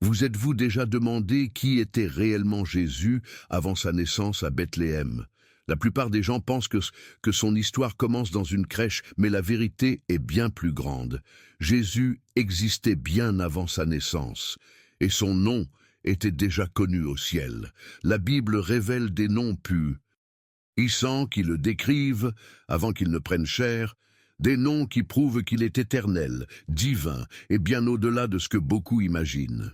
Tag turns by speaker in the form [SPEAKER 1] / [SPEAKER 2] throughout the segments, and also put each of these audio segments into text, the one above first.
[SPEAKER 1] Vous êtes-vous déjà demandé qui était réellement Jésus avant sa naissance à Bethléem? La plupart des gens pensent que son histoire commence dans une crèche, mais la vérité est bien plus grande. Jésus existait bien avant sa naissance, et son nom était déjà connu au ciel. La Bible révèle des noms puissants qui le décrivent avant qu'il ne prenne chair, des noms qui prouvent qu'il est éternel, divin et bien au-delà de ce que beaucoup imaginent.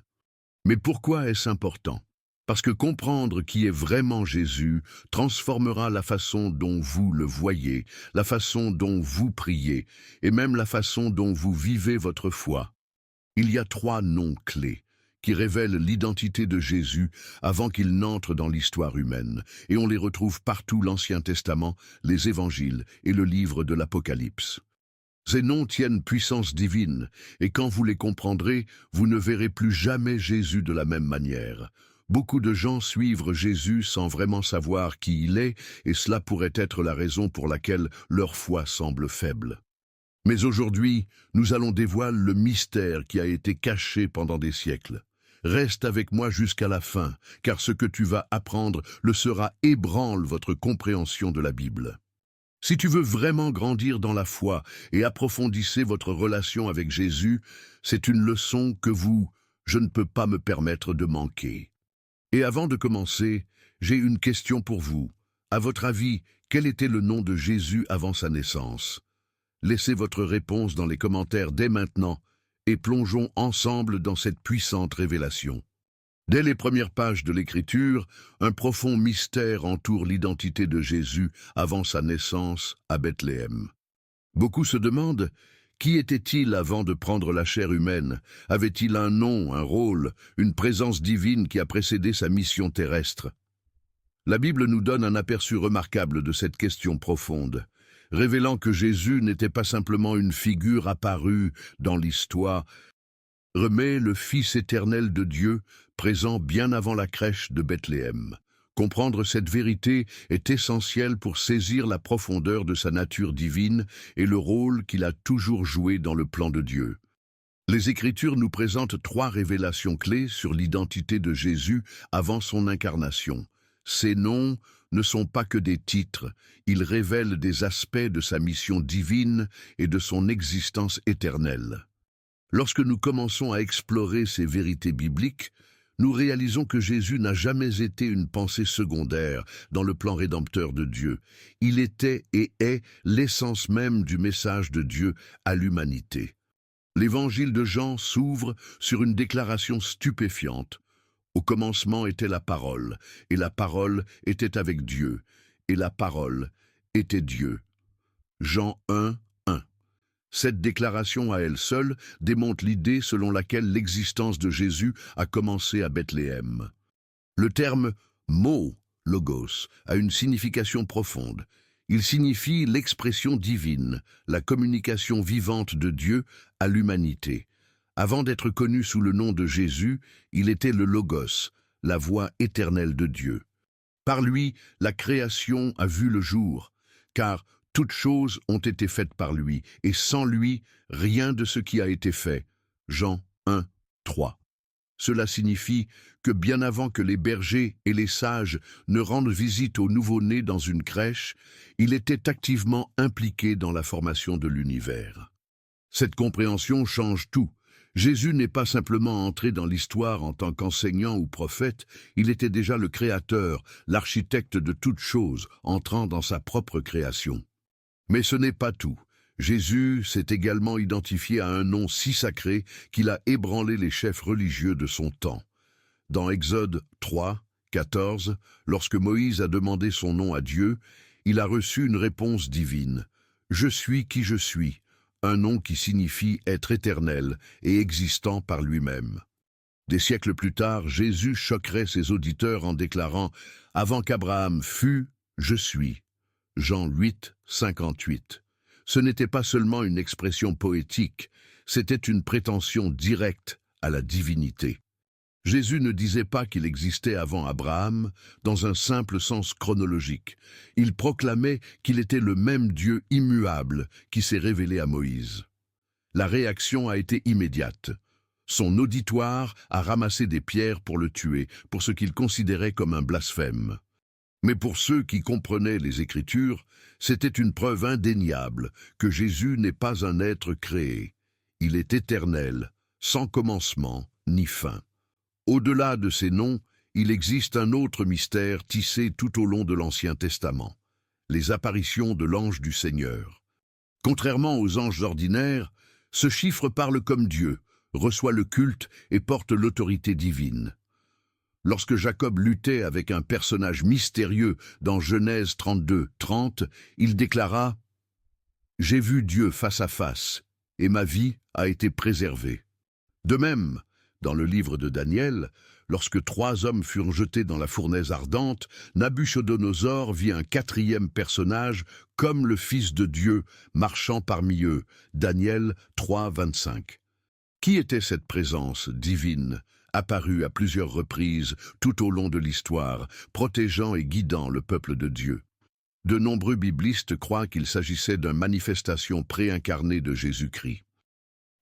[SPEAKER 1] Mais pourquoi est-ce important? Parce que comprendre qui est vraiment Jésus transformera la façon dont vous le voyez, la façon dont vous priez et même la façon dont vous vivez votre foi. Il y a 3 noms clés qui révèlent l'identité de Jésus avant qu'il n'entre dans l'histoire humaine, et on les retrouve partout l'Ancien Testament, les Évangiles et le livre de l'Apocalypse. Ces noms tiennent puissance divine, et quand vous les comprendrez, vous ne verrez plus jamais Jésus de la même manière. Beaucoup de gens suivent Jésus sans vraiment savoir qui il est, et cela pourrait être la raison pour laquelle leur foi semble faible. Mais aujourd'hui, nous allons dévoiler le mystère qui a été caché pendant des siècles. Reste avec moi jusqu'à la fin, car ce que tu vas apprendre le sera ébranle votre compréhension de la Bible. Si tu veux vraiment grandir dans la foi et approfondissez votre relation avec Jésus, c'est une leçon que je ne peux pas me permettre de manquer. Et avant de commencer, j'ai une question pour vous. À votre avis, quel était le nom de Jésus avant sa naissance? Laissez votre réponse dans les commentaires dès maintenant et plongeons ensemble dans cette puissante révélation. Dès les premières pages de l'Écriture, un profond mystère entoure l'identité de Jésus avant sa naissance à Bethléem. Beaucoup se demandent, qui était-il avant de prendre la chair humaine? Avait-il un nom, un rôle, une présence divine qui a précédé sa mission terrestre? La Bible nous donne un aperçu remarquable de cette question profonde, révélant que Jésus n'était pas simplement une figure apparue dans l'histoire, mais le Fils éternel de Dieu, présent bien avant la crèche de Bethléem. Comprendre cette vérité est essentiel pour saisir la profondeur de sa nature divine et le rôle qu'il a toujours joué dans le plan de Dieu. Les Écritures nous présentent 3 révélations clés sur l'identité de Jésus avant son incarnation. Ces noms ne sont pas que des titres, ils révèlent des aspects de sa mission divine et de son existence éternelle. Lorsque nous commençons à explorer ces vérités bibliques, nous réalisons que Jésus n'a jamais été une pensée secondaire dans le plan rédempteur de Dieu. Il était et est l'essence même du message de Dieu à l'humanité. L'évangile de Jean s'ouvre sur une déclaration stupéfiante. Au commencement était la parole, et la parole était avec Dieu, et la parole était Dieu. Jean 1, 1. Cette déclaration à elle seule démontre l'idée selon laquelle l'existence de Jésus a commencé à Bethléem. Le terme « mot » logos a une signification profonde. Il signifie l'expression divine, la communication vivante de Dieu à l'humanité. Avant d'être connu sous le nom de Jésus, il était le Logos, la voix éternelle de Dieu. Par lui, la création a vu le jour, car toutes choses ont été faites par lui, et sans lui, rien de ce qui a été fait. Jean 1, 3. Cela signifie que bien avant que les bergers et les sages ne rendent visite au nouveau-né dans une crèche, il était activement impliqué dans la formation de l'univers. Cette compréhension change tout. Jésus n'est pas simplement entré dans l'histoire en tant qu'enseignant ou prophète, il était déjà le créateur, l'architecte de toutes choses, entrant dans sa propre création. Mais ce n'est pas tout. Jésus s'est également identifié à un nom si sacré qu'il a ébranlé les chefs religieux de son temps. Dans Exode 3, 14, lorsque Moïse a demandé son nom à Dieu, il a reçu une réponse divine. « Je suis qui je suis », un nom qui signifie être éternel et existant par lui-même. Des siècles plus tard, Jésus choquerait ses auditeurs en déclarant « Avant qu'Abraham fût, je suis ». Jean 8, 58. Ce n'était pas seulement une expression poétique, c'était une prétention directe à la divinité. Jésus ne disait pas qu'il existait avant Abraham dans un simple sens chronologique. Il proclamait qu'il était le même Dieu immuable qui s'est révélé à Moïse. La réaction a été immédiate. Son auditoire a ramassé des pierres pour le tuer, pour ce qu'il considérait comme un blasphème. Mais pour ceux qui comprenaient les Écritures, c'était une preuve indéniable que Jésus n'est pas un être créé. Il est éternel, sans commencement ni fin. Au-delà de ces noms, il existe un autre mystère tissé tout au long de l'Ancien Testament, les apparitions de l'ange du Seigneur. Contrairement aux anges ordinaires, ce chiffre parle comme Dieu, reçoit le culte et porte l'autorité divine. Lorsque Jacob luttait avec un personnage mystérieux dans Genèse 32:30, il déclara « J'ai vu Dieu face à face, et ma vie a été préservée. » De même, dans le livre de Daniel, lorsque 3 hommes furent jetés dans la fournaise ardente, Nabuchodonosor vit un 4e personnage comme le Fils de Dieu marchant parmi eux. Daniel 3:25. Qui était cette présence divine, apparue à plusieurs reprises tout au long de l'histoire, protégeant et guidant le peuple de Dieu? De nombreux biblistes croient qu'il s'agissait d'une manifestation préincarnée de Jésus-Christ.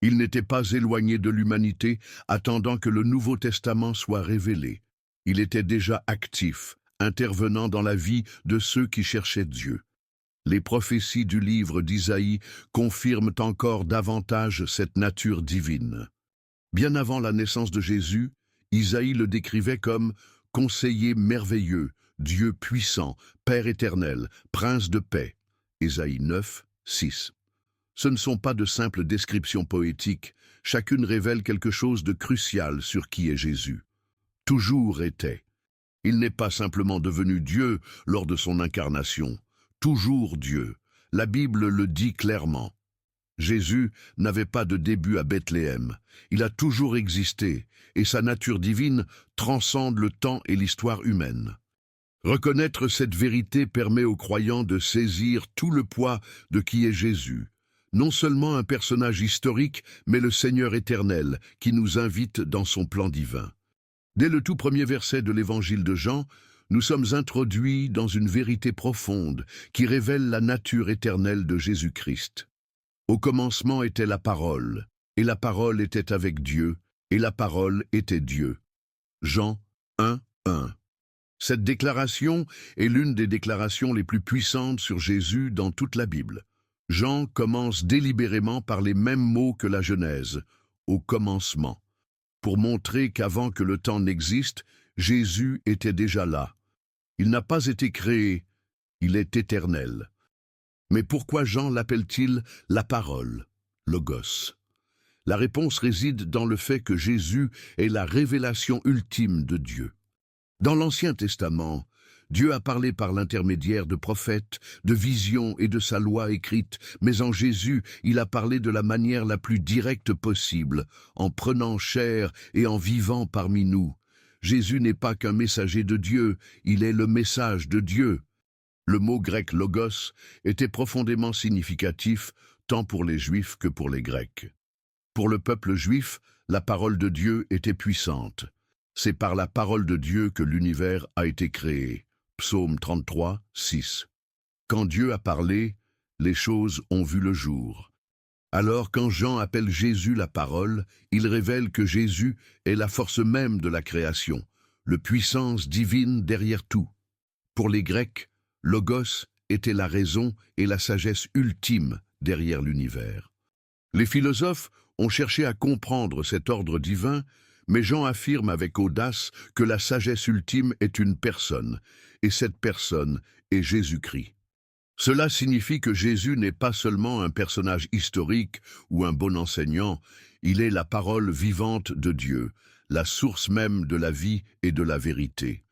[SPEAKER 1] Il n'était pas éloigné de l'humanité, attendant que le Nouveau Testament soit révélé. Il était déjà actif, intervenant dans la vie de ceux qui cherchaient Dieu. Les prophéties du livre d'Isaïe confirment encore davantage cette nature divine. Bien avant la naissance de Jésus, Isaïe le décrivait comme « conseiller merveilleux, Dieu puissant, Père éternel, prince de paix ». Ésaïe 9:6. Ce ne sont pas de simples descriptions poétiques, chacune révèle quelque chose de crucial sur qui est Jésus. Toujours était. Il n'est pas simplement devenu Dieu lors de son incarnation. Toujours Dieu. La Bible le dit clairement. Jésus n'avait pas de début à Bethléem. Il a toujours existé, et sa nature divine transcende le temps et l'histoire humaine. Reconnaître cette vérité permet aux croyants de saisir tout le poids de qui est Jésus. Non seulement un personnage historique, mais le Seigneur éternel, qui nous invite dans son plan divin. Dès le tout premier verset de l'Évangile de Jean, nous sommes introduits dans une vérité profonde qui révèle la nature éternelle de Jésus-Christ. Au commencement était la parole, et la parole était avec Dieu, et la parole était Dieu. Jean 1:1. Cette déclaration est l'une des déclarations les plus puissantes sur Jésus dans toute la Bible. Jean commence délibérément par les mêmes mots que la Genèse, au commencement, pour montrer qu'avant que le temps n'existe, Jésus était déjà là. Il n'a pas été créé, il est éternel. Mais pourquoi Jean l'appelle-t-il la parole, logos? La réponse réside dans le fait que Jésus est la révélation ultime de Dieu. Dans l'Ancien Testament, Dieu a parlé par l'intermédiaire de prophètes, de visions et de sa loi écrite, mais en Jésus, il a parlé de la manière la plus directe possible, en prenant chair et en vivant parmi nous. Jésus n'est pas qu'un messager de Dieu, il est le message de Dieu. Le mot grec logos était profondément significatif tant pour les Juifs que pour les Grecs. Pour le peuple juif, la parole de Dieu était puissante. C'est par la parole de Dieu que l'univers a été créé. Psaume 33:6. Quand Dieu a parlé, les choses ont vu le jour. Alors quand Jean appelle Jésus la parole, il révèle que Jésus est la force même de la création, la puissance divine derrière tout. Pour les Grecs, logos était la raison et la sagesse ultime derrière l'univers. Les philosophes ont cherché à comprendre cet ordre divin, mais Jean affirme avec audace que la sagesse ultime est une personne, et cette personne est Jésus-Christ. Cela signifie que Jésus n'est pas seulement un personnage historique ou un bon enseignant, il est la parole vivante de Dieu, la source même de la vie et de la vérité.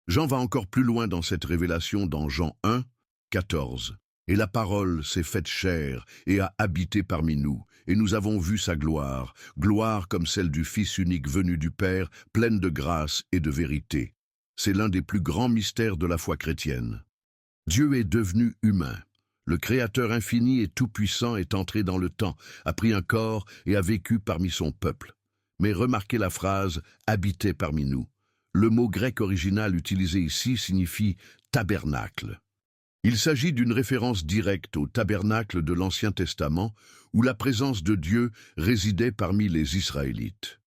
[SPEAKER 1] Jean va encore plus loin dans cette révélation dans Jean 1:14. « Et la parole s'est faite chair et a habité parmi nous, et nous avons vu sa gloire, gloire comme celle du Fils unique venu du Père, pleine de grâce et de vérité. » C'est l'un des plus grands mystères de la foi chrétienne. Dieu est devenu humain. Le Créateur infini et tout-puissant est entré dans le temps, a pris un corps et a vécu parmi son peuple. Mais remarquez la phrase « habiter parmi nous ». Le mot grec original utilisé ici signifie « tabernacle ». Il s'agit d'une référence directe au tabernacle de l'Ancien Testament, où la présence de Dieu résidait parmi les Israélites.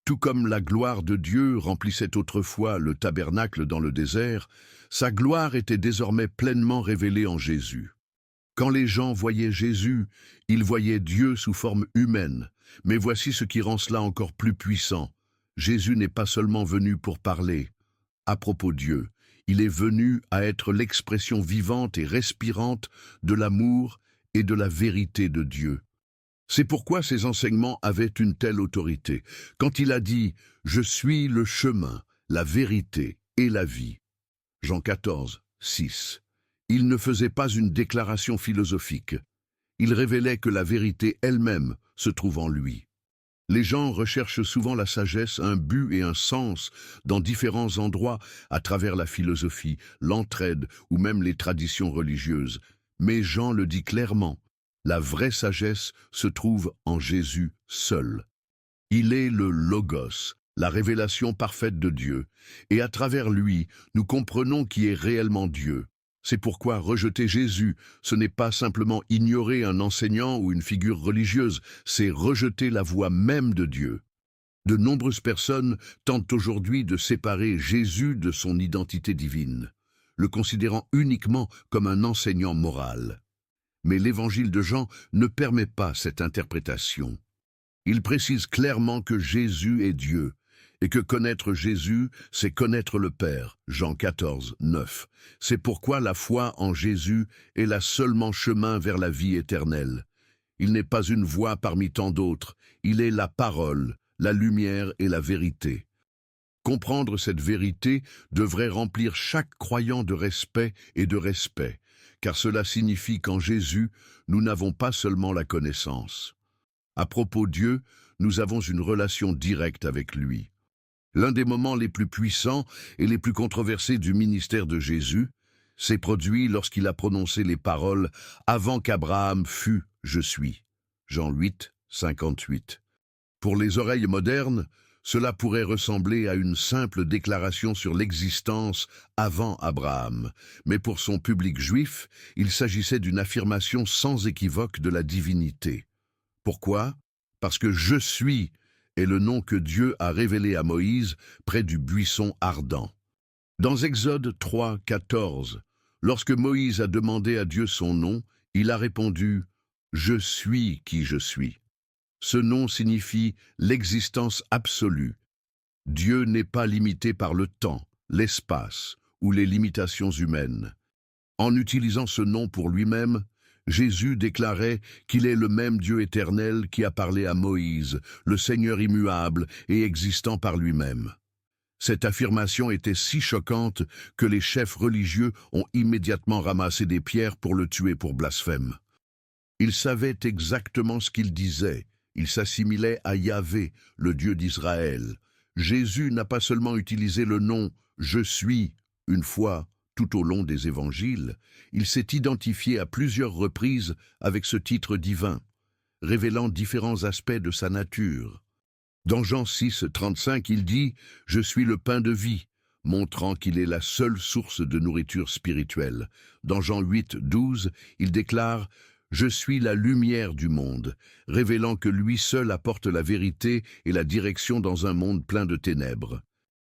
[SPEAKER 1] Tout comme la gloire de Dieu remplissait autrefois le tabernacle dans le désert, sa gloire était désormais pleinement révélée en Jésus. Quand les gens voyaient Jésus, ils voyaient Dieu sous forme humaine. Mais voici ce qui rend cela encore plus puissant. Jésus n'est pas seulement venu pour parler à propos de Dieu, il est venu à être l'expression vivante et respirante de l'amour et de la vérité de Dieu. C'est pourquoi ses enseignements avaient une telle autorité. Quand il a dit « Je suis le chemin, la vérité et la vie », Jean 14, 6, il ne faisait pas une déclaration philosophique. Il révélait que la vérité elle-même se trouve en lui. Les gens recherchent souvent la sagesse, un but et un sens dans différents endroits à travers la philosophie, l'entraide ou même les traditions religieuses. Mais Jean le dit clairement, la vraie sagesse se trouve en Jésus seul. Il est le Logos, la révélation parfaite de Dieu, et à travers lui, nous comprenons qui est réellement Dieu. C'est pourquoi rejeter Jésus, ce n'est pas simplement ignorer un enseignant ou une figure religieuse, c'est rejeter la voix même de Dieu. De nombreuses personnes tentent aujourd'hui de séparer Jésus de son identité divine, le considérant uniquement comme un enseignant moral. Mais l'évangile de Jean ne permet pas cette interprétation. Il précise clairement que Jésus est Dieu, et que connaître Jésus, c'est connaître le Père, Jean 14, 9. C'est pourquoi la foi en Jésus est la seulement chemin vers la vie éternelle. Il n'est pas une voie parmi tant d'autres, il est la parole, la lumière et la vérité. Comprendre cette vérité devrait remplir chaque croyant de respect, car cela signifie qu'en Jésus, nous n'avons pas seulement la connaissance. À propos de Dieu, nous avons une relation directe avec lui. L'un des moments les plus puissants et les plus controversés du ministère de Jésus s'est produit lorsqu'il a prononcé les paroles « Avant qu'Abraham fût, je suis » Jean 8, 58. Pour les oreilles modernes, cela pourrait ressembler à une simple déclaration sur l'existence avant Abraham, mais pour son public juif, il s'agissait d'une affirmation sans équivoque de la divinité. Pourquoi? Parce que « je suis » est le nom que Dieu a révélé à Moïse près du buisson ardent. Dans Exode 3, 14, lorsque Moïse a demandé à Dieu son nom, il a répondu « Je suis qui je suis ». Ce nom signifie l'existence absolue. Dieu n'est pas limité par le temps, l'espace ou les limitations humaines. En utilisant ce nom pour lui-même, Jésus déclarait qu'il est le même Dieu éternel qui a parlé à Moïse, le Seigneur immuable et existant par lui-même. Cette affirmation était si choquante que les chefs religieux ont immédiatement ramassé des pierres pour le tuer pour blasphème. Ils savaient exactement ce qu'il disait. Il s'assimilait à Yahvé, le Dieu d'Israël. Jésus n'a pas seulement utilisé le nom « Je suis » une fois tout au long des évangiles, il s'est identifié à plusieurs reprises avec ce titre divin, révélant différents aspects de sa nature. Dans Jean 6, 35, il dit « Je suis le pain de vie », montrant qu'il est la seule source de nourriture spirituelle. Dans Jean 8, 12, il déclare « Je suis la lumière du monde », révélant que lui seul apporte la vérité et la direction dans un monde plein de ténèbres.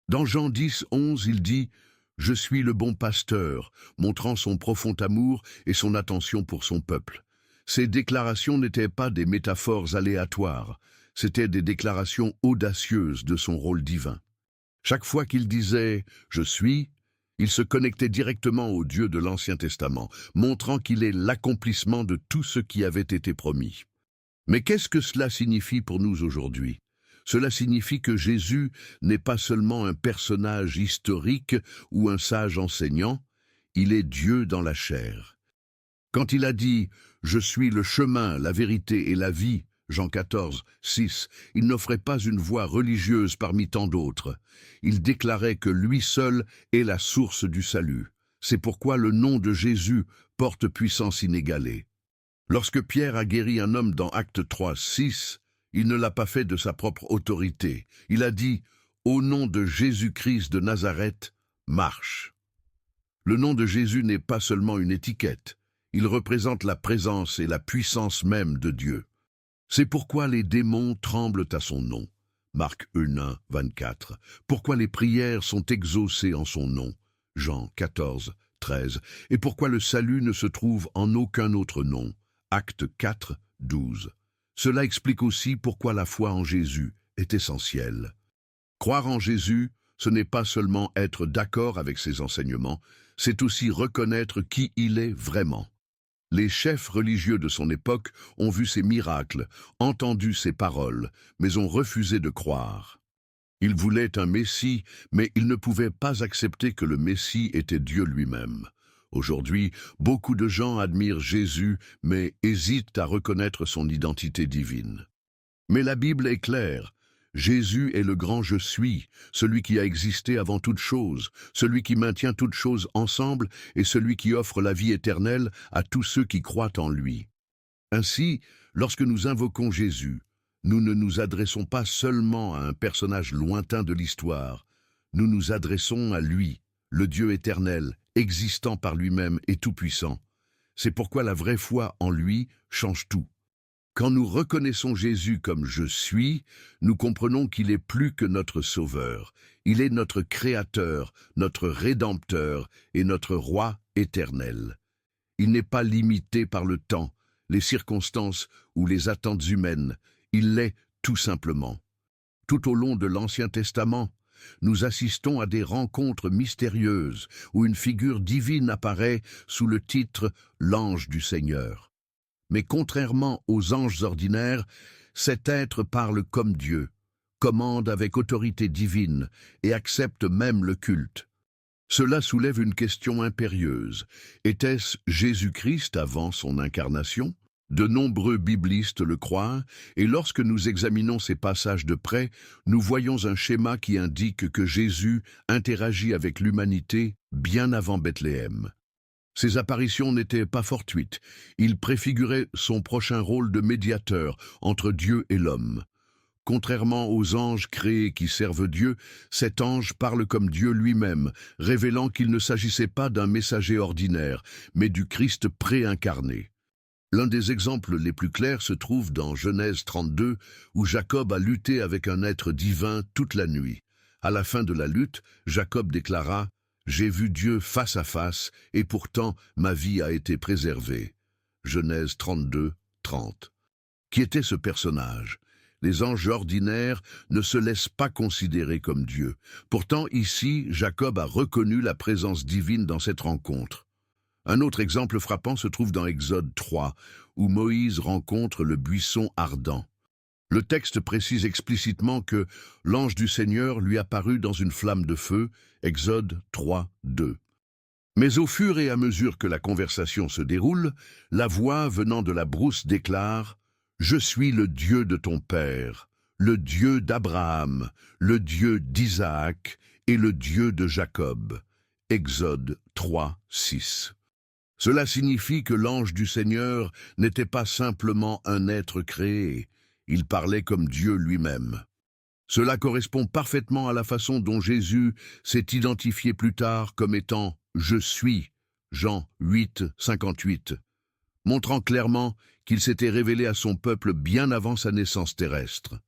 [SPEAKER 1] Dans Jean 10, 11, il dit « Je suis le bon pasteur », montrant son profond amour et son attention pour son peuple. Ces déclarations n'étaient pas des métaphores aléatoires, c'étaient des déclarations audacieuses de son rôle divin. Chaque fois qu'il disait « Je suis », il se connectait directement au Dieu de l'Ancien Testament, montrant qu'il est l'accomplissement de tout ce qui avait été promis. Mais qu'est-ce que cela signifie pour nous aujourd'hui? Cela signifie que Jésus n'est pas seulement un personnage historique ou un sage enseignant, il est Dieu dans la chair. Quand il a dit « Je suis le chemin, la vérité et la vie », Jean 14, 6, il n'offrait pas une voie religieuse parmi tant d'autres. Il déclarait que lui seul est la source du salut. C'est pourquoi le nom de Jésus porte puissance inégalée. Lorsque Pierre a guéri un homme dans Actes 3, 6, il ne l'a pas fait de sa propre autorité. Il a dit « Au nom de Jésus-Christ de Nazareth, marche ». Le nom de Jésus n'est pas seulement une étiquette, il représente la présence et la puissance même de Dieu. C'est pourquoi les démons tremblent à son nom. Marc 1, 24. Pourquoi les prières sont exaucées en son nom. Jean 14, 13. Et pourquoi le salut ne se trouve en aucun autre nom. Acte 4, 12. Cela explique aussi pourquoi la foi en Jésus est essentielle. Croire en Jésus, ce n'est pas seulement être d'accord avec ses enseignements, c'est aussi reconnaître qui il est vraiment. Les chefs religieux de son époque ont vu ses miracles, entendu ses paroles, mais ont refusé de croire. Ils voulaient un Messie, mais ils ne pouvaient pas accepter que le Messie était Dieu lui-même. Aujourd'hui, beaucoup de gens admirent Jésus, mais hésitent à reconnaître son identité divine. Mais la Bible est claire. Jésus est le grand je suis, celui qui a existé avant toute chose, celui qui maintient toutes choses ensemble et celui qui offre la vie éternelle à tous ceux qui croient en lui. Ainsi, lorsque nous invoquons Jésus, nous ne nous adressons pas seulement à un personnage lointain de l'histoire, nous nous adressons à lui, le Dieu éternel, existant par lui-même et tout-puissant. C'est pourquoi la vraie foi en lui change tout. Quand nous reconnaissons Jésus comme je suis, nous comprenons qu'il est plus que notre Sauveur. Il est notre Créateur, notre Rédempteur et notre Roi éternel. Il n'est pas limité par le temps, les circonstances ou les attentes humaines. Il l'est tout simplement. Tout au long de l'Ancien Testament, nous assistons à des rencontres mystérieuses où une figure divine apparaît sous le titre « l'ange du Seigneur ». Mais contrairement aux anges ordinaires, cet être parle comme Dieu, commande avec autorité divine et accepte même le culte. Cela soulève une question impérieuse. Était-ce Jésus-Christ avant son incarnation? De nombreux biblistes le croient, et lorsque nous examinons ces passages de près, nous voyons un schéma qui indique que Jésus interagit avec l'humanité bien avant Bethléem. Ces apparitions n'étaient pas fortuites, il préfigurait son prochain rôle de médiateur entre Dieu et l'homme. Contrairement aux anges créés qui servent Dieu, cet ange parle comme Dieu lui-même, révélant qu'il ne s'agissait pas d'un messager ordinaire, mais du Christ préincarné. L'un des exemples les plus clairs se trouve dans Genèse 32, où Jacob a lutté avec un être divin toute la nuit. À la fin de la lutte, Jacob déclara « J'ai vu Dieu face à face, et pourtant ma vie a été préservée. » Genèse 32, 30. Qui était ce personnage? Les anges ordinaires ne se laissent pas considérer comme Dieu. Pourtant, ici, Jacob a reconnu la présence divine dans cette rencontre. Un autre exemple frappant se trouve dans Exode 3, où Moïse rencontre le buisson ardent. Le texte précise explicitement que l'ange du Seigneur lui apparut dans une flamme de feu, Exode 3, 2. Mais au fur et à mesure que la conversation se déroule, la voix venant de la brousse déclare « Je suis le Dieu de ton père, le Dieu d'Abraham, le Dieu d'Isaac et le Dieu de Jacob. » Exode 3, 6. Cela signifie que l'ange du Seigneur n'était pas simplement un être créé, il parlait comme Dieu lui-même. Cela correspond parfaitement à la façon dont Jésus s'est identifié plus tard comme étant « Je suis », Jean 8, 58, montrant clairement qu'il s'était révélé à son peuple bien avant sa naissance terrestre.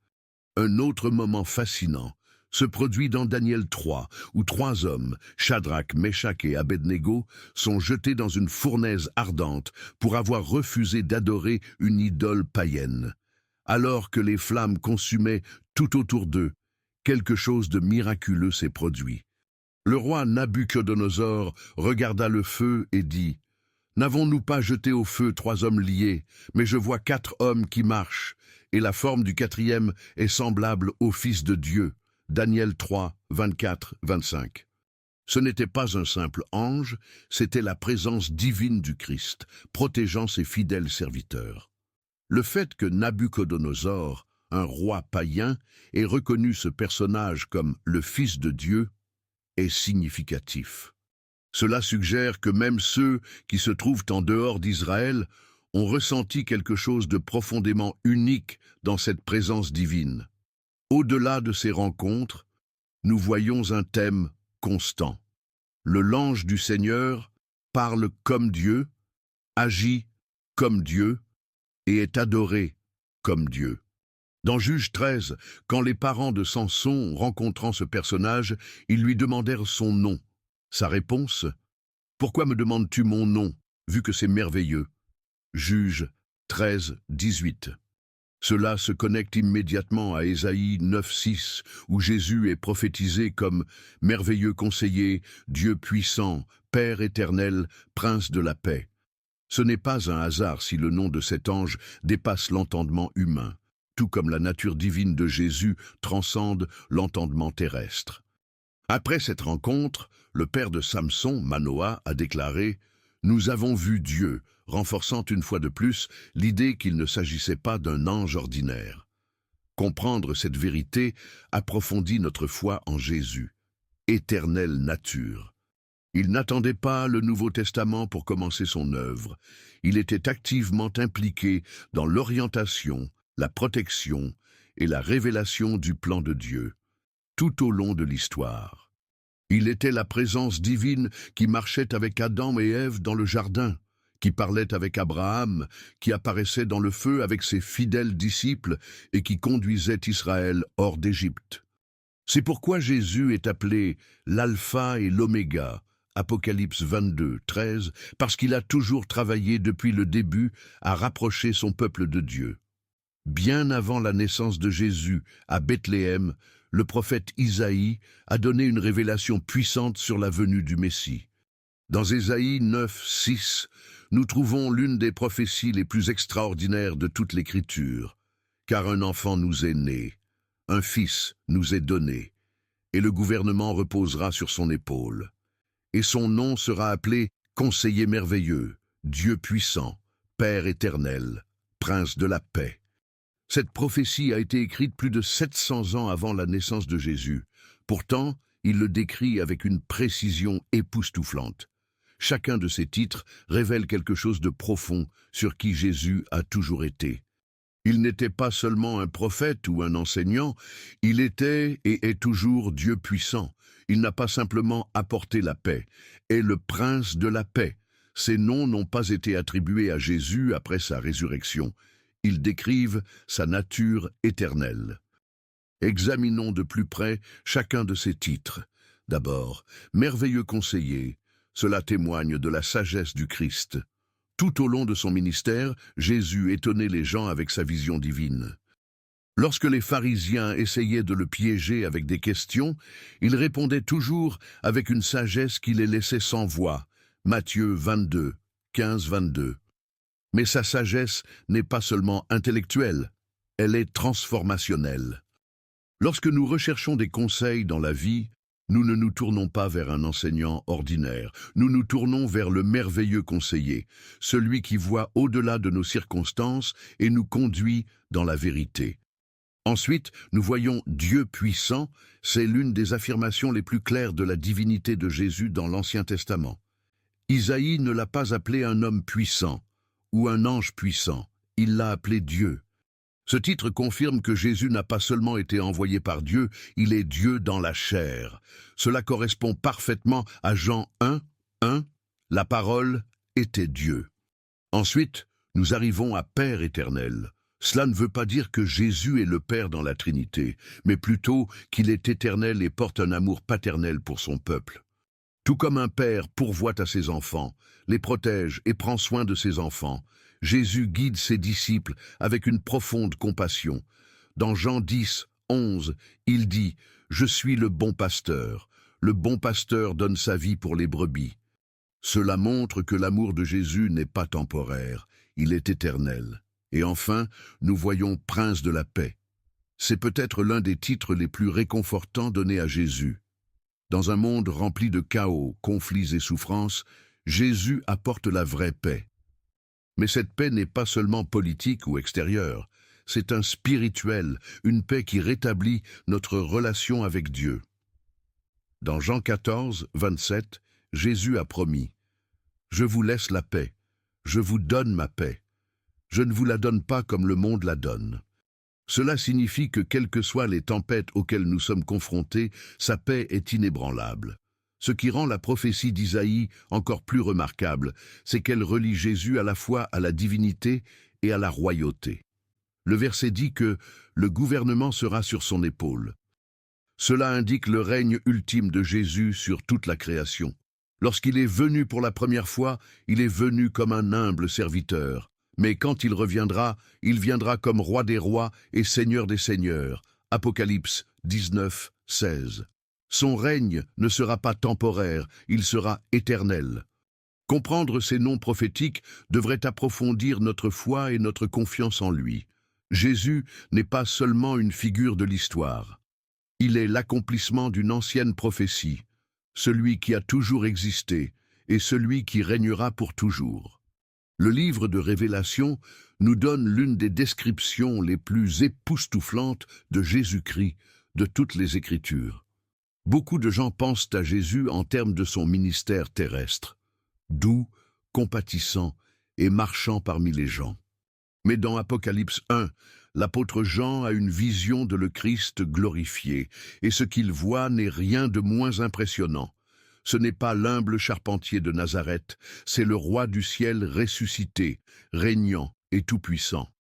[SPEAKER 1] Un autre moment fascinant se produit dans Daniel 3, où 3 hommes, Shadrach, Meshach et Abednego, sont jetés dans une fournaise ardente pour avoir refusé d'adorer une idole païenne. Alors que les flammes consumaient tout autour d'eux, quelque chose de miraculeux s'est produit. Le roi Nabuchodonosor regarda le feu et dit « N'avons-nous pas jeté au feu 3 hommes liés, mais je vois 4 hommes qui marchent, et la forme du 4e est semblable au Fils de Dieu. » Daniel 3, 24, 25. Ce n'était pas un simple ange, c'était la présence divine du Christ, protégeant ses fidèles serviteurs. Le fait que Nabuchodonosor, un roi païen, ait reconnu ce personnage comme le Fils de Dieu est significatif. Cela suggère que même ceux qui se trouvent en dehors d'Israël ont ressenti quelque chose de profondément unique dans cette présence divine. Au-delà de ces rencontres, nous voyons un thème constant. L'ange du Seigneur parle comme Dieu, agit comme Dieu et est adoré comme Dieu. Dans Juge 13, quand les parents de Samson rencontrant ce personnage, ils lui demandèrent son nom. Sa réponse: « Pourquoi me demandes-tu mon nom, vu que c'est merveilleux ?» Juge 13, 18. Cela se connecte immédiatement à Ésaïe 9, 6, où Jésus est prophétisé comme « merveilleux conseiller, Dieu puissant, Père éternel, Prince de la paix ». Ce n'est pas un hasard si le nom de cet ange dépasse l'entendement humain, tout comme la nature divine de Jésus transcende l'entendement terrestre. Après cette rencontre, le père de Samson, Manoah, a déclaré « Nous avons vu Dieu », renforçant une fois de plus l'idée qu'il ne s'agissait pas d'un ange ordinaire. Comprendre cette vérité approfondit notre foi en Jésus, éternelle nature. Il n'attendait pas le Nouveau Testament pour commencer son œuvre. Il était activement impliqué dans l'orientation, la protection et la révélation du plan de Dieu, tout au long de l'histoire. Il était la présence divine qui marchait avec Adam et Ève dans le jardin, qui parlait avec Abraham, qui apparaissait dans le feu avec ses fidèles disciples et qui conduisait Israël hors d'Égypte. C'est pourquoi Jésus est appelé l'Alpha et l'Oméga, Apocalypse 22, 13, parce qu'il a toujours travaillé depuis le début à rapprocher son peuple de Dieu. Bien avant la naissance de Jésus à Bethléem, le prophète Isaïe a donné une révélation puissante sur la venue du Messie. Dans Ésaïe 9, 6, nous trouvons l'une des prophéties les plus extraordinaires de toute l'Écriture. « Car un enfant nous est né, un fils nous est donné, et le gouvernement reposera sur son épaule. Et son nom sera appelé Conseiller merveilleux, Dieu puissant, Père éternel, Prince de la paix. » Cette prophétie a été écrite plus de 700 ans avant la naissance de Jésus. Pourtant, il le décrit avec une précision époustouflante. Chacun de ces titres révèle quelque chose de profond sur qui Jésus a toujours été. Il n'était pas seulement un prophète ou un enseignant, il était et est toujours Dieu puissant. Il n'a pas simplement apporté la paix, est le prince de la paix. Ces noms n'ont pas été attribués à Jésus après sa résurrection. Ils décrivent sa nature éternelle. Examinons de plus près chacun de ces titres. D'abord, merveilleux conseiller, cela témoigne de la sagesse du Christ. Tout au long de son ministère, Jésus étonnait les gens avec sa vision divine. Lorsque les pharisiens essayaient de le piéger avec des questions, il répondait toujours avec une sagesse qui les laissait sans voix. Matthieu 22, 15-22. Mais sa sagesse n'est pas seulement intellectuelle, elle est transformationnelle. Lorsque nous recherchons des conseils dans la vie, nous ne nous tournons pas vers un enseignant ordinaire, nous nous tournons vers le merveilleux conseiller, celui qui voit au-delà de nos circonstances et nous conduit dans la vérité. Ensuite, nous voyons Dieu puissant, c'est l'une des affirmations les plus claires de la divinité de Jésus dans l'Ancien Testament. Isaïe ne l'a pas appelé un homme puissant ou un ange puissant, il l'a appelé Dieu. Ce titre confirme que Jésus n'a pas seulement été envoyé par Dieu, il est Dieu dans la chair. Cela correspond parfaitement à Jean 1, 1, la parole était Dieu. Ensuite, nous arrivons à Père éternel. Cela ne veut pas dire que Jésus est le Père dans la Trinité, mais plutôt qu'il est éternel et porte un amour paternel pour son peuple. Tout comme un père pourvoit à ses enfants, les protège et prend soin de ses enfants, Jésus guide ses disciples avec une profonde compassion. Dans Jean 10, 11, il dit « Je suis le bon pasteur. Le bon pasteur donne sa vie pour les brebis. » Cela montre que l'amour de Jésus n'est pas temporaire, il est éternel. Et enfin, nous voyons Prince de la paix. C'est peut-être l'un des titres les plus réconfortants donnés à Jésus. Dans un monde rempli de chaos, conflits et souffrances, Jésus apporte la vraie paix. Mais cette paix n'est pas seulement politique ou extérieure, c'est un spirituel, une paix qui rétablit notre relation avec Dieu. Dans Jean 14, 27, Jésus a promis « Je vous laisse la paix, je vous donne ma paix. Je ne vous la donne pas comme le monde la donne. » Cela signifie que quelles que soient les tempêtes auxquelles nous sommes confrontés, sa paix est inébranlable. Ce qui rend la prophétie d'Isaïe encore plus remarquable, c'est qu'elle relie Jésus à la fois à la divinité et à la royauté. Le verset dit que le gouvernement sera sur son épaule. Cela indique le règne ultime de Jésus sur toute la création. Lorsqu'il est venu pour la première fois, il est venu comme un humble serviteur. Mais quand il viendra comme roi des rois et seigneur des seigneurs. Apocalypse 19, 16. Son règne ne sera pas temporaire, il sera éternel. Comprendre ces noms prophétiques devrait approfondir notre foi et notre confiance en lui. Jésus n'est pas seulement une figure de l'histoire. Il est l'accomplissement d'une ancienne prophétie, celui qui a toujours existé et celui qui régnera pour toujours. Le livre de Révélation nous donne l'une des descriptions les plus époustouflantes de Jésus-Christ de toutes les Écritures. Beaucoup de gens pensent à Jésus en termes de son ministère terrestre, doux, compatissant et marchant parmi les gens. Mais dans Apocalypse 1, l'apôtre Jean a une vision de le Christ glorifié, et ce qu'il voit n'est rien de moins impressionnant. Ce n'est pas l'humble charpentier de Nazareth, c'est le roi du ciel ressuscité, régnant et tout-puissant.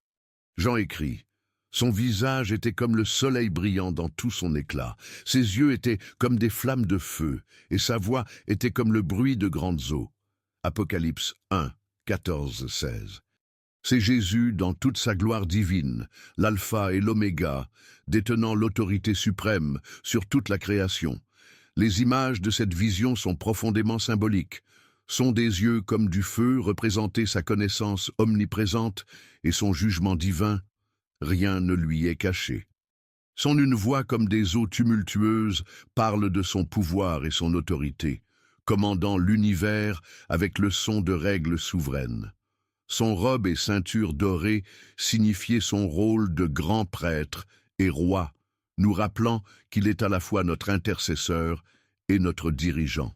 [SPEAKER 1] Jean écrit: son visage était comme le soleil brillant dans tout son éclat, ses yeux étaient comme des flammes de feu, et sa voix était comme le bruit de grandes eaux. Apocalypse 1, 14, 16. C'est Jésus dans toute sa gloire divine, l'alpha et l'oméga, détenant l'autorité suprême sur toute la création. Les images de cette vision sont profondément symboliques. Sont des yeux comme du feu représenter sa connaissance omniprésente et son jugement divin. Rien ne lui est caché. Son une voix comme des eaux tumultueuses parle de son pouvoir et son autorité, commandant l'univers avec le son de règles souveraines. Son robe et ceinture dorée signifiaient son rôle de grand prêtre et roi, nous rappelant qu'il est à la fois notre intercesseur et notre dirigeant.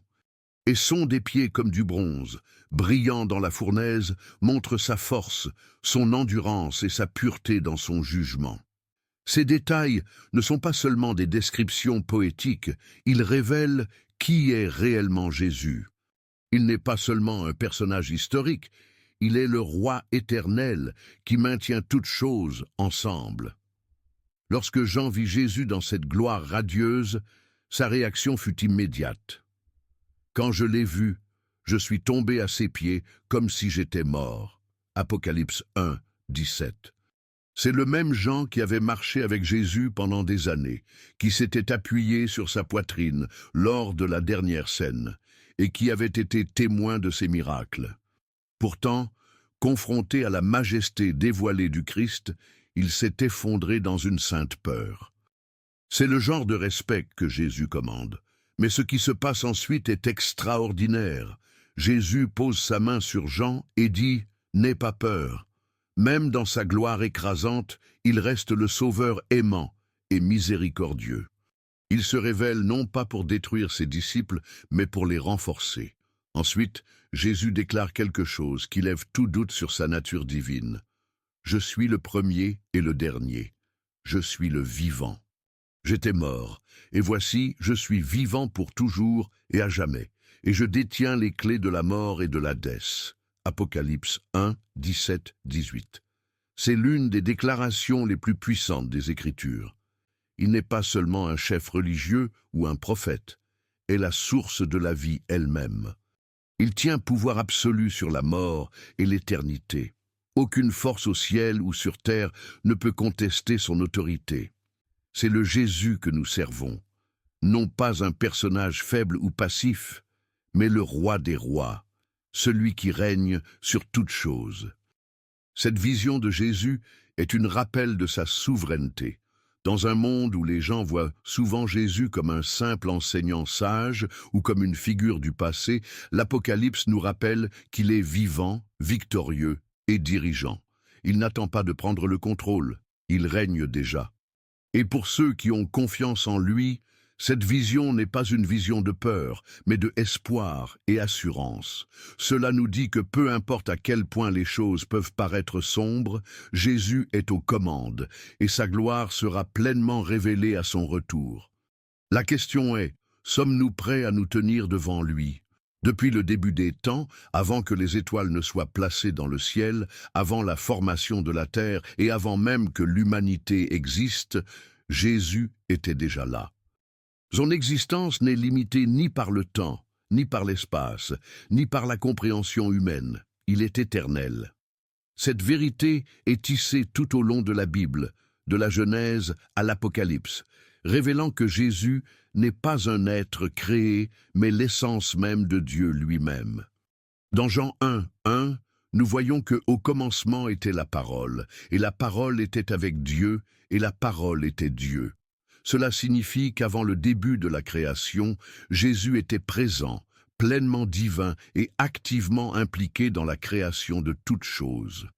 [SPEAKER 1] Et son des pieds comme du bronze, brillant dans la fournaise, montre sa force, son endurance et sa pureté dans son jugement. Ces détails ne sont pas seulement des descriptions poétiques, ils révèlent qui est réellement Jésus. Il n'est pas seulement un personnage historique, il est le roi éternel qui maintient toutes choses ensemble. Lorsque Jean vit Jésus dans cette gloire radieuse, sa réaction fut immédiate. Quand je l'ai vu, je suis tombé à ses pieds comme si j'étais mort. Apocalypse 1, 17. C'est le même Jean qui avait marché avec Jésus pendant des années, qui s'était appuyé sur sa poitrine lors de la dernière scène, et qui avait été témoin de ses miracles. Pourtant, confronté à la majesté dévoilée du Christ, il s'est effondré dans une sainte peur. C'est le genre de respect que Jésus commande. Mais ce qui se passe ensuite est extraordinaire. Jésus pose sa main sur Jean et dit « N'aie pas peur ». Même dans sa gloire écrasante, il reste le Sauveur aimant et miséricordieux. Il se révèle non pas pour détruire ses disciples, mais pour les renforcer. Ensuite, Jésus déclare quelque chose qui lève tout doute sur sa nature divine. « Je suis le premier et le dernier. Je suis le vivant. J'étais mort, et voici, je suis vivant pour toujours et à jamais, et je détiens les clés de la mort et de l'Hadès. » Apocalypse 1, 17, 18. C'est l'une des déclarations les plus puissantes des Écritures. Il n'est pas seulement un chef religieux ou un prophète, est la source de la vie elle-même. Il tient pouvoir absolu sur la mort et l'éternité. Aucune force au ciel ou sur terre ne peut contester son autorité. C'est le Jésus que nous servons, non pas un personnage faible ou passif, mais le roi des rois, celui qui règne sur toutes choses. Cette vision de Jésus est un rappel de sa souveraineté. Dans un monde où les gens voient souvent Jésus comme un simple enseignant sage ou comme une figure du passé, l'Apocalypse nous rappelle qu'il est vivant, victorieux et dirigeant. Il n'attend pas de prendre le contrôle, il règne déjà. Et pour ceux qui ont confiance en lui, cette vision n'est pas une vision de peur, mais de espoir et assurance. Cela nous dit que peu importe à quel point les choses peuvent paraître sombres, Jésus est aux commandes et sa gloire sera pleinement révélée à son retour. La question est, Sommes-nous prêts à nous tenir devant lui? Depuis le début des temps, avant que les étoiles ne soient placées dans le ciel, avant la formation de la terre et avant même que l'humanité existe, Jésus était déjà là. Son existence n'est limitée ni par le temps, ni par l'espace, ni par la compréhension humaine. Il est éternel. Cette vérité est tissée tout au long de la Bible, de la Genèse à l'Apocalypse, révélant que Jésus n'est pas un être créé, mais l'essence même de Dieu lui-même. Dans Jean 1, nous voyons que au commencement était la parole, et la parole était avec Dieu, et la parole était Dieu. Cela signifie qu'avant le début de la création, Jésus était présent, pleinement divin et activement impliqué dans la création de toutes choses.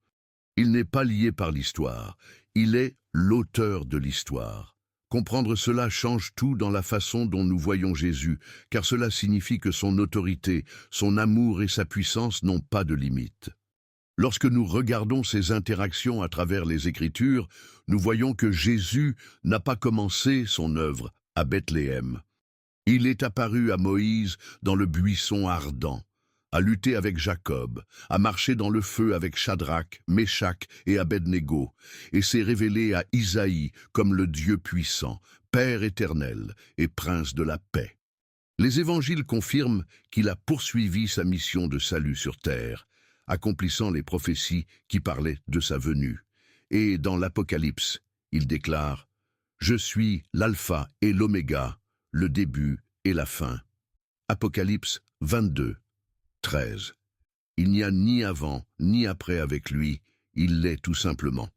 [SPEAKER 1] Il n'est pas lié par l'histoire, il est l'auteur de l'histoire. Comprendre cela change tout dans la façon dont nous voyons Jésus, car cela signifie que son autorité, son amour et sa puissance n'ont pas de limite. Lorsque nous regardons ces interactions à travers les Écritures, nous voyons que Jésus n'a pas commencé son œuvre à Bethléem. Il est apparu à Moïse dans le buisson ardent, à lutter avec Jacob, à marcher dans le feu avec Shadrach, Méshach et Abednego, et s'est révélé à Isaïe comme le Dieu puissant, Père éternel et Prince de la paix. Les évangiles confirment qu'il a poursuivi sa mission de salut sur terre, accomplissant les prophéties qui parlaient de sa venue. Et dans l'Apocalypse, il déclare « Je suis l'alpha et l'oméga, le début et la fin ». Apocalypse 22, 13. Il n'y a ni avant ni après avec lui, il l'est tout simplement.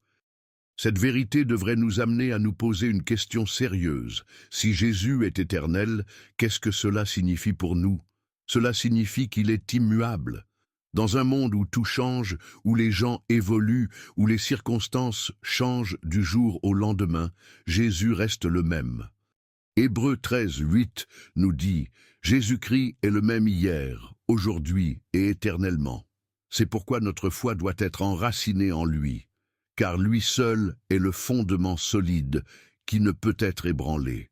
[SPEAKER 1] Cette vérité devrait nous amener à nous poser une question sérieuse. Si Jésus est éternel, qu'est-ce que cela signifie pour nous? Cela signifie qu'il est immuable. Dans un monde où tout change, où les gens évoluent, où les circonstances changent du jour au lendemain, Jésus reste le même. Hébreux 13, 8 nous dit « Jésus-Christ est le même hier, aujourd'hui et éternellement. C'est pourquoi notre foi doit être enracinée en lui, car lui seul est le fondement solide qui ne peut être ébranlé.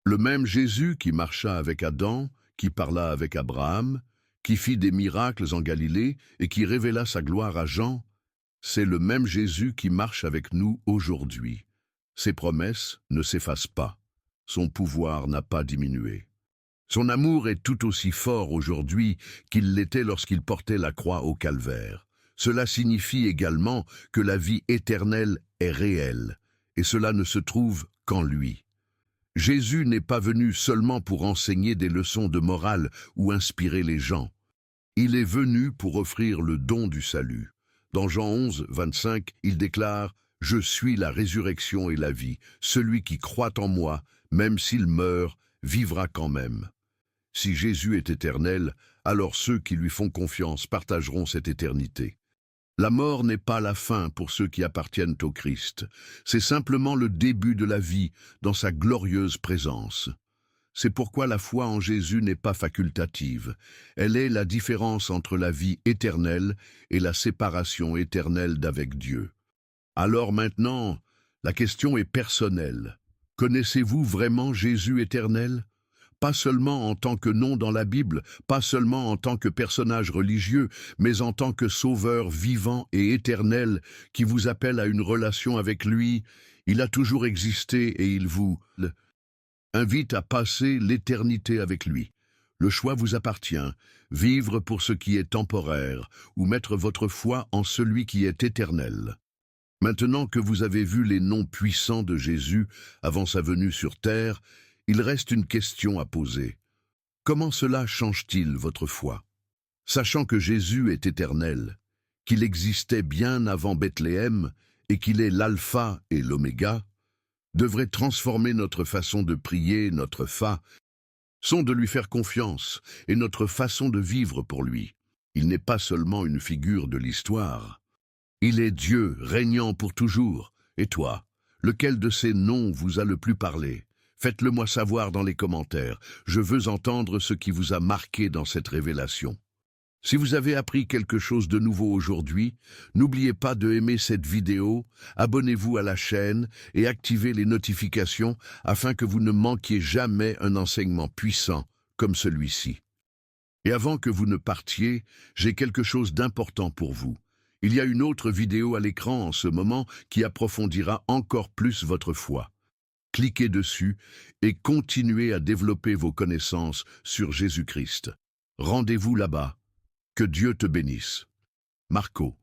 [SPEAKER 1] Le même Jésus qui marcha avec Adam, qui parla avec Abraham, qui fit des miracles en Galilée et qui révéla sa gloire à Jean, c'est le même Jésus qui marche avec nous aujourd'hui. Ses promesses ne s'effacent pas. Son pouvoir n'a pas diminué. Son amour est tout aussi fort aujourd'hui qu'il l'était lorsqu'il portait la croix au calvaire. Cela signifie également que la vie éternelle est réelle, et cela ne se trouve qu'en lui. Jésus n'est pas venu seulement pour enseigner des leçons de morale ou inspirer les gens. Il est venu pour offrir le don du salut. Dans Jean 11, 25, il déclare « Je suis la résurrection et la vie. Celui qui croit en moi, même s'il meurt, vivra quand même. » Si Jésus est éternel, alors ceux qui lui font confiance partageront cette éternité. La mort n'est pas la fin pour ceux qui appartiennent au Christ. C'est simplement le début de la vie dans sa glorieuse présence. C'est pourquoi la foi en Jésus n'est pas facultative. Elle est la différence entre la vie éternelle et la séparation éternelle d'avec Dieu. Alors maintenant, la question est personnelle. Connaissez-vous vraiment Jésus éternel? Pas seulement en tant que nom dans la Bible, pas seulement en tant que personnage religieux, mais en tant que sauveur vivant et éternel qui vous appelle à une relation avec lui. Il a toujours existé et il vous invite à passer l'éternité avec lui. Le choix vous appartient, vivre pour ce qui est temporaire ou mettre votre foi en celui qui est éternel. Maintenant que vous avez vu les noms puissants de Jésus avant sa venue sur terre, il reste une question à poser. Comment cela change-t-il votre foi? Sachant que Jésus est éternel, qu'il existait bien avant Bethléem et qu'il est l'alpha et l'oméga, devrait transformer notre façon de prier, notre façon de lui faire confiance et notre façon de vivre pour lui. Il n'est pas seulement une figure de l'histoire. Il est Dieu, régnant pour toujours. Et toi, lequel de ces noms vous a le plus parlé? Faites-le moi savoir dans les commentaires. Je veux entendre ce qui vous a marqué dans cette révélation. Si vous avez appris quelque chose de nouveau aujourd'hui, n'oubliez pas de aimer cette vidéo, abonnez-vous à la chaîne et activez les notifications afin que vous ne manquiez jamais un enseignement puissant comme celui-ci. Et avant que vous ne partiez, j'ai quelque chose d'important pour vous. Il y a une autre vidéo à l'écran en ce moment qui approfondira encore plus votre foi. Cliquez dessus et continuez à développer vos connaissances sur Jésus-Christ. Rendez-vous là-bas. Que Dieu te bénisse. Marco.